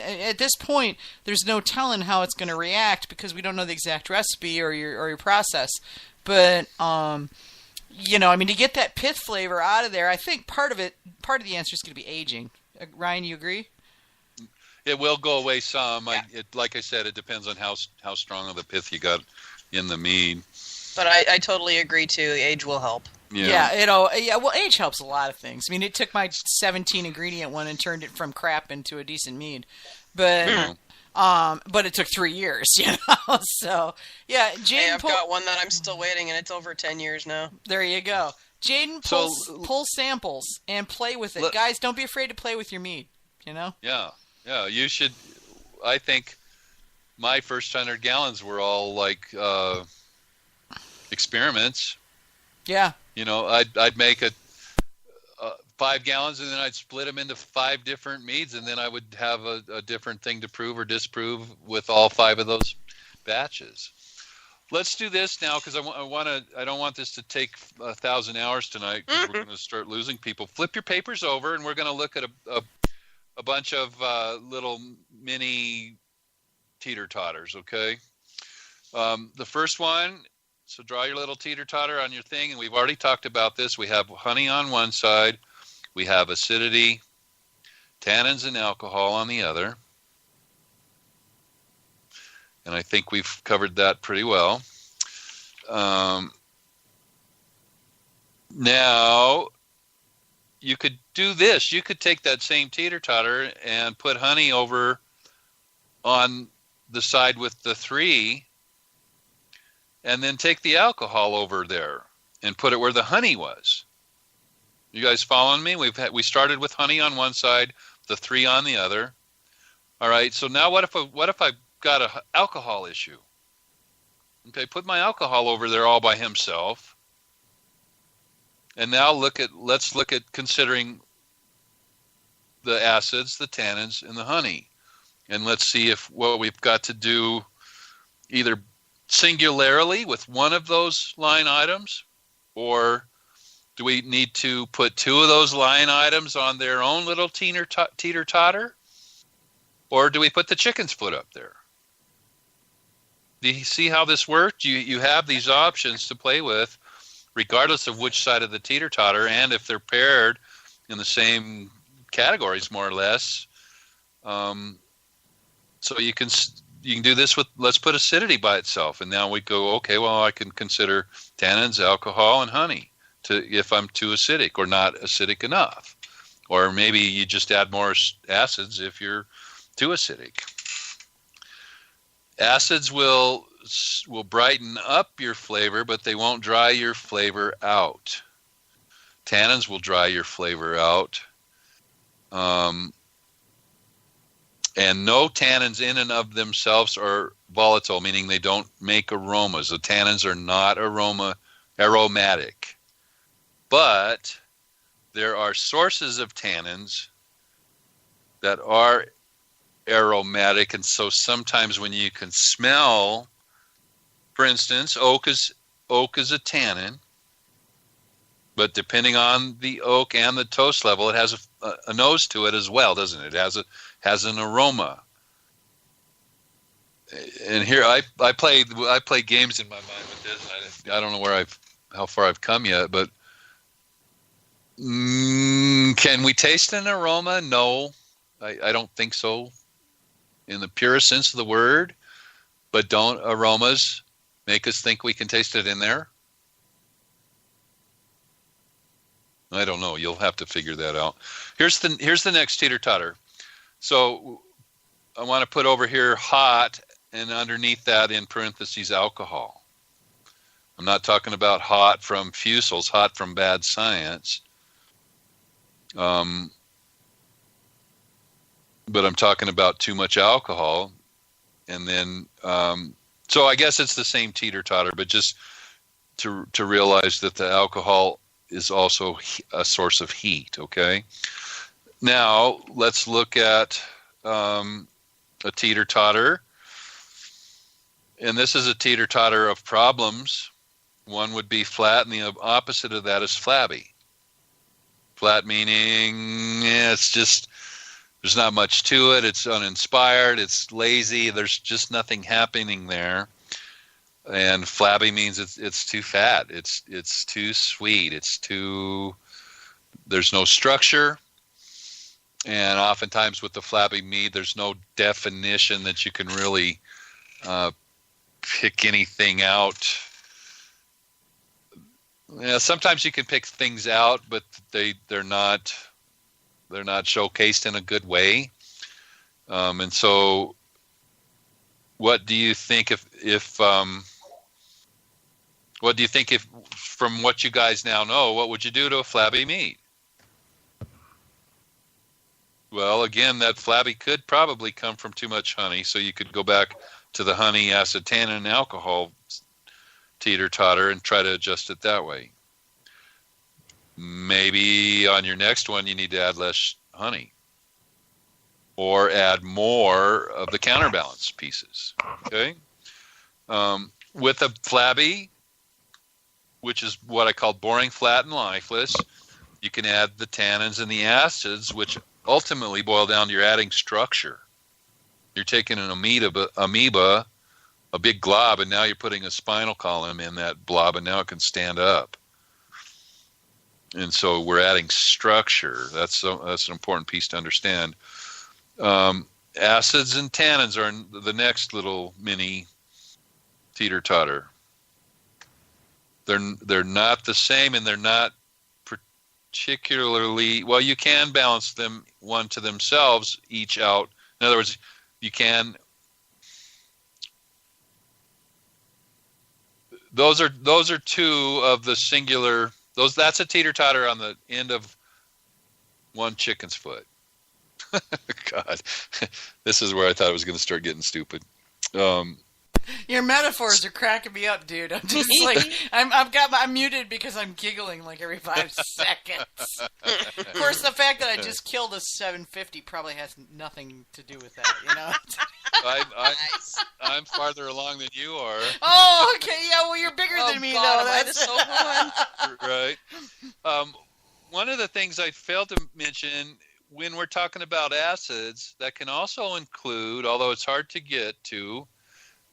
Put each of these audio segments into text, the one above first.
at this point, there's no telling how it's going to react because we don't know the exact recipe or your process. But to get that pith flavor out of there, I think part of the answer is going to be aging. Ryan, you agree? It will go away some. Yeah. Like I said, it depends on how strong of the pith you got in the mead. But I totally agree too. Age will help. Yeah. Well, age helps a lot of things. I mean, it took my 17 ingredient one and turned it from crap into a decent mead, but it took 3 years, So yeah, Jaden. Hey, I've got one that I'm still waiting, and it's over 10 years now. There you go, Jaden. Pull samples and play with it, guys. Don't be afraid to play with your mead. Yeah, you should. I think my first 100 gallons were all like experiments. Yeah. I'd make 5 gallons, and then I'd split them into 5 different meads, and then I would have a different thing to prove or disprove with all 5 of those batches. Let's do this now because I don't want this to take 1,000 hours tonight because we're going to start losing people. Flip your papers over, and we're going to look at a bunch of little mini teeter-totters, okay? The first one. So draw your little teeter-totter on your thing, and we've already talked about this. We have honey on one side. We have acidity, tannins, and alcohol on the other. And I think we've covered that pretty well. Now, you could do this. You could take that same teeter-totter and put honey over on the side with the 3, and then take the alcohol over there and put it where the honey was. You guys following me? We started with honey on one side, the 3 on the other. All right. So now what if I've got an alcohol issue? Okay, put my alcohol over there all by himself. And now let's look at considering the acids, the tannins, and the honey. And let's see what we've got to do either singularly with one of those line items, or do we need to put 2 of those line items on their own little teeter-totter, or do we put the chicken's foot up there? Do you see how this works? You have these options to play with regardless of which side of the teeter-totter, and if they're paired in the same categories more or less. So you can do this with, let's put acidity by itself. And now we go, okay, well, I can consider tannins, alcohol, and honey if I'm too acidic or not acidic enough. Or maybe you just add more acids if you're too acidic. Acids will brighten up your flavor, but they won't dry your flavor out. Tannins will dry your flavor out. And no tannins in and of themselves are volatile, meaning they don't make aromas. The tannins are not aromatic. But there are sources of tannins that are aromatic, and so sometimes when you can smell, for instance, oak is a tannin, but depending on the oak and the toast level, it has a nose to it as well, doesn't it? It has an aroma. And here I play games in my mind with this. And I don't know how far I've come yet, but can we taste an aroma? No, I don't think so, in the purest sense of the word. But don't aromas make us think we can taste it in there? I don't know. You'll have to figure that out. Here's the next teeter-totter. So I want to put over here hot, and underneath that in parentheses alcohol. I'm not talking about hot from Fusels, hot from bad science. But I'm talking about too much alcohol. And then, so I guess it's the same teeter-totter, but just to realize that the alcohol is also a source of heat, okay? Now, let's look at a teeter-totter. And this is a teeter-totter of problems. One would be flat, and the opposite of that is flabby. Flat meaning it's just There's not much to it. It's uninspired. It's lazy. There's just nothing happening there. And flabby means it's too fat. It's too sweet. There's no structure. And oftentimes with the flabby mead, there's no definition that you can really pick anything out. Yeah, sometimes you can pick things out, but they're not showcased in a good way. And so, what do you think if from what you guys now know, what would you do to a flabby mead? Well, again, that flabby could probably come from too much honey, so you could go back to the honey, acid, tannin, and alcohol teeter-totter and try to adjust it that way. Maybe on your next one, you need to add less honey or add more of the counterbalance pieces, okay? With a flabby, which is what I call boring, flat, and lifeless, you can add the tannins and the acids, which ultimately boil down to you're adding structure. You're taking an amoeba, a big glob, and now you're putting a spinal column in that blob, and now it can stand up. And so we're adding structure. That's an important piece to understand. Acids and tannins are the next little mini teeter-totter. They're not the same, and they're not particularly well. You can balance them one to themselves, each out. In other words, you can. Those are two of the singular. That's a teeter-totter on the end of one chicken's foot. God, this is where I thought it was going to start getting stupid. Your metaphors are cracking me up, dude. I'm just like, I'm muted because I'm giggling like every 5 seconds. Of course, the fact that I just killed a 750 probably has nothing to do with that, you know? I'm farther along than you are. Oh, okay, yeah, well, you're bigger than me, though. That's so fun. Right. One of the things I failed to mention, when we're talking about acids, that can also include, although it's hard to get to,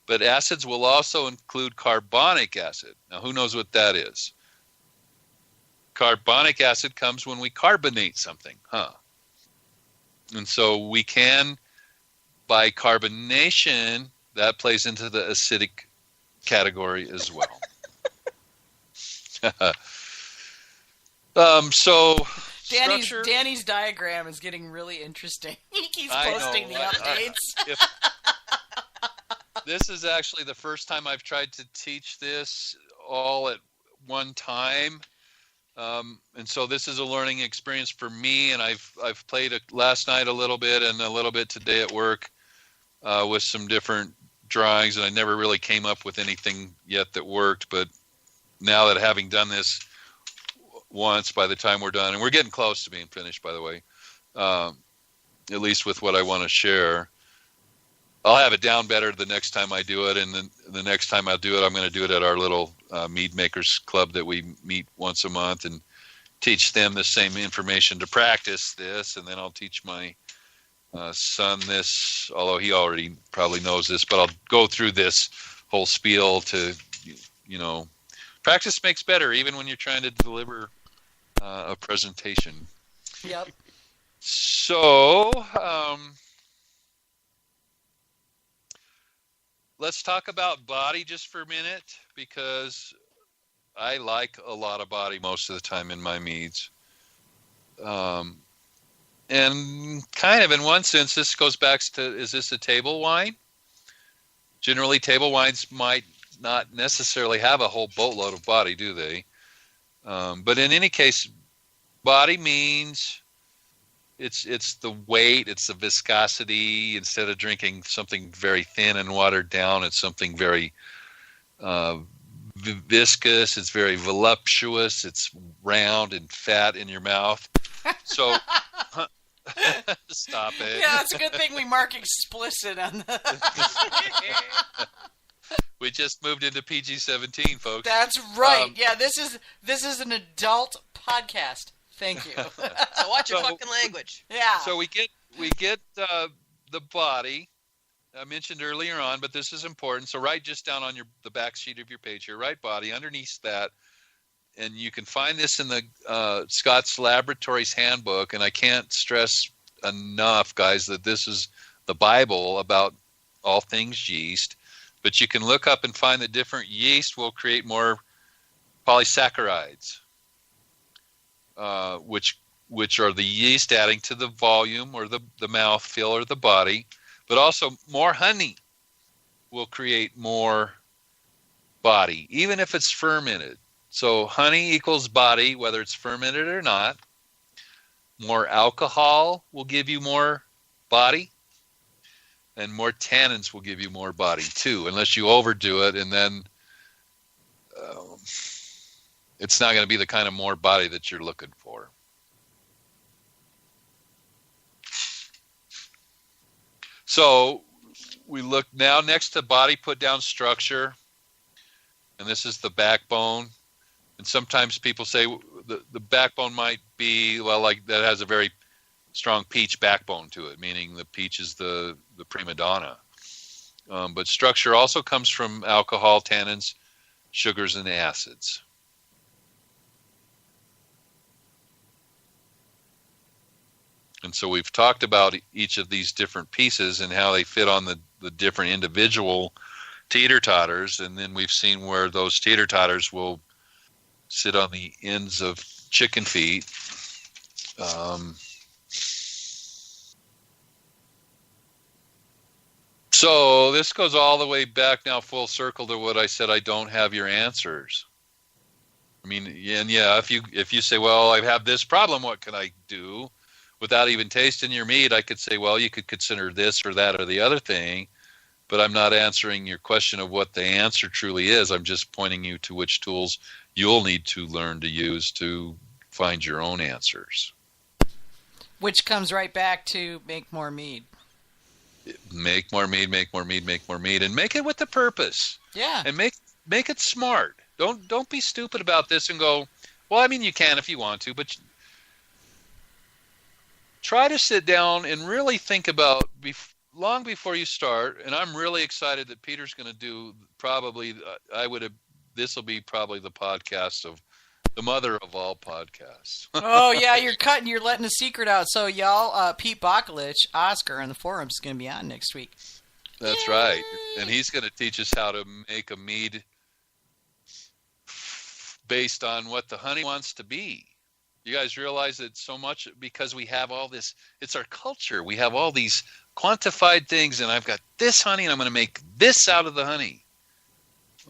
but acids will also include carbonic acid. Now, who knows what that is? Carbonic acid comes when we carbonate something, huh? And so we can, by carbonation, that plays into the acidic category as well. So Danny's diagram is getting really interesting. He keeps posting the updates. This is actually the first time I've tried to teach this all at one time. And so this is a learning experience for me, and I've played last night a little bit and a little bit today at work with some different drawings, and I never really came up with anything yet that worked. But now that having done this once, by the time we're done, and we're getting close to being finished, by the way, at least with what I want to share, I'll have it down better the next time I do it, and then the next time I do it, I'm going to do it at our little mead makers club that we meet once a month and teach them the same information to practice this, and then I'll teach my son this, although he already probably knows this, but I'll go through this whole spiel to, practice makes better, even when you're trying to deliver a presentation. Yep. So, let's talk about body just for a minute, because I like a lot of body most of the time in my meads. And kind of in one sense, this goes back to, is this a table wine? Generally, table wines might not necessarily have a whole boatload of body, do they? But in any case, body means it's the weight, it's the viscosity. Instead of drinking something very thin and watered down, it's something very viscous, it's very voluptuous, it's round and fat in your mouth. So, stop it. Yeah, it's a good thing we mark explicit on the... We just moved into PG-17, folks. That's right. Yeah, this is an adult podcast. Thank you. So watch your fucking language. Yeah. So we get the body. I mentioned earlier on, but this is important. So write just down on the back sheet of your page here. Write body underneath that, and you can find this in the Scott's Laboratories Handbook. And I can't stress enough, guys, that this is the Bible about all things yeast. But you can look up and find that different yeast will create more polysaccharides, which are the yeast adding to the volume or the mouthfeel or the body. But also more honey will create more body, even if it's fermented. So honey equals body, whether it's fermented or not. More alcohol will give you more body. And more tannins will give you more body too, unless you overdo it, and then it's not going to be the kind of more body that you're looking for. So we look now next to body, put down structure, and this is the backbone. And sometimes people say the backbone might be, well, like that has a very strong peach backbone to it, meaning the peach is the prima donna. But structure also comes from alcohol, tannins, sugars, and acids. And so we've talked about each of these different pieces and how they fit on the different individual teeter-totters, and then we've seen where those teeter-totters will sit on the ends of chicken feet. So this goes all the way back now full circle to what I said, I don't have your answers. I mean, and yeah, if you say, well, I have this problem, what can I do? Without even tasting your meat, I could say, well, you could consider this or that or the other thing, but I'm not answering your question of what the answer truly is. I'm just pointing you to which tools you'll need to learn to use to find your own answers. Which comes right back to make more mead. Make more mead, make more mead, make more mead, and make it with a purpose. Yeah. And make it smart. Don't be stupid about this and go, well, I mean, you can if you want to, but try to sit down and really think about long before you start. And I'm really excited that Peter's going to do probably, this will be probably the podcast of the mother of all podcasts. Oh yeah, you're letting a secret out. So y'all, Pete Bakulich, Oscar, on the forums is going to be on next week. That's Yay! right. And he's going to teach us how to make a mead based on what the honey wants to be. You guys realize that so much because we have all this, it's our culture. We have all these quantified things, and I've got this honey, and I'm going to make this out of the honey.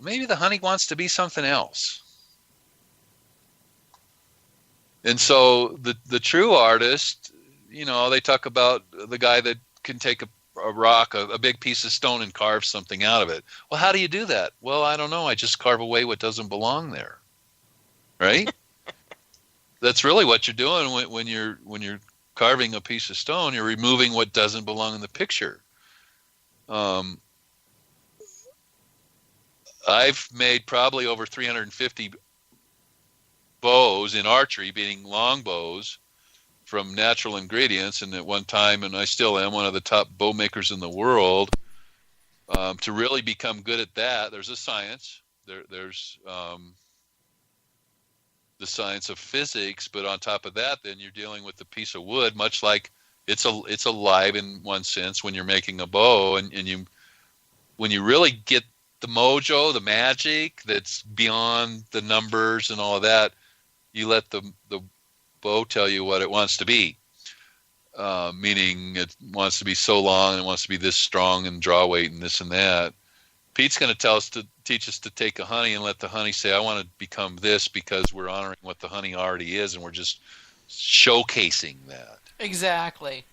Maybe the honey wants to be something else. And so the true artist, they talk about the guy that can take a rock, a big piece of stone, and carve something out of it. Well, how do you do that? Well, I don't know. I just carve away what doesn't belong there. Right? That's really what you're doing when you're carving a piece of stone. You're removing what doesn't belong in the picture. I've made probably over 350 bows in archery, being long bows from natural ingredients, and at one time, and I still am, one of the top bow makers in the world. To really become good at that, there's a science. There's the science of physics, but on top of that, then you're dealing with a piece of wood, much like it's alive in one sense when you're making a bow, and when you really get the mojo, the magic that's beyond the numbers and all of that, you let the bow tell you what it wants to be, meaning it wants to be so long and it wants to be this strong and draw weight and this and that. Pete's going to teach us to take a honey and let the honey say, I want to become this, because we're honoring what the honey already is, and we're just showcasing that. Exactly.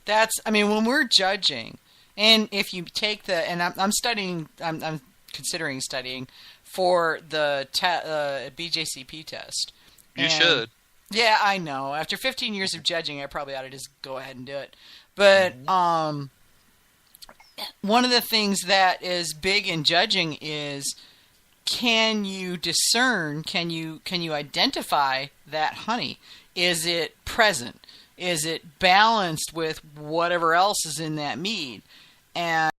When we're judging, and if you take and I'm studying, I'm considering studying for the BJCP test. You should. Yeah, I know. After 15 years of judging, I probably ought to just go ahead and do it. But one of the things that is big in judging is can you discern, can you identify that honey? Is it present? Is it balanced with whatever else is in that mead? And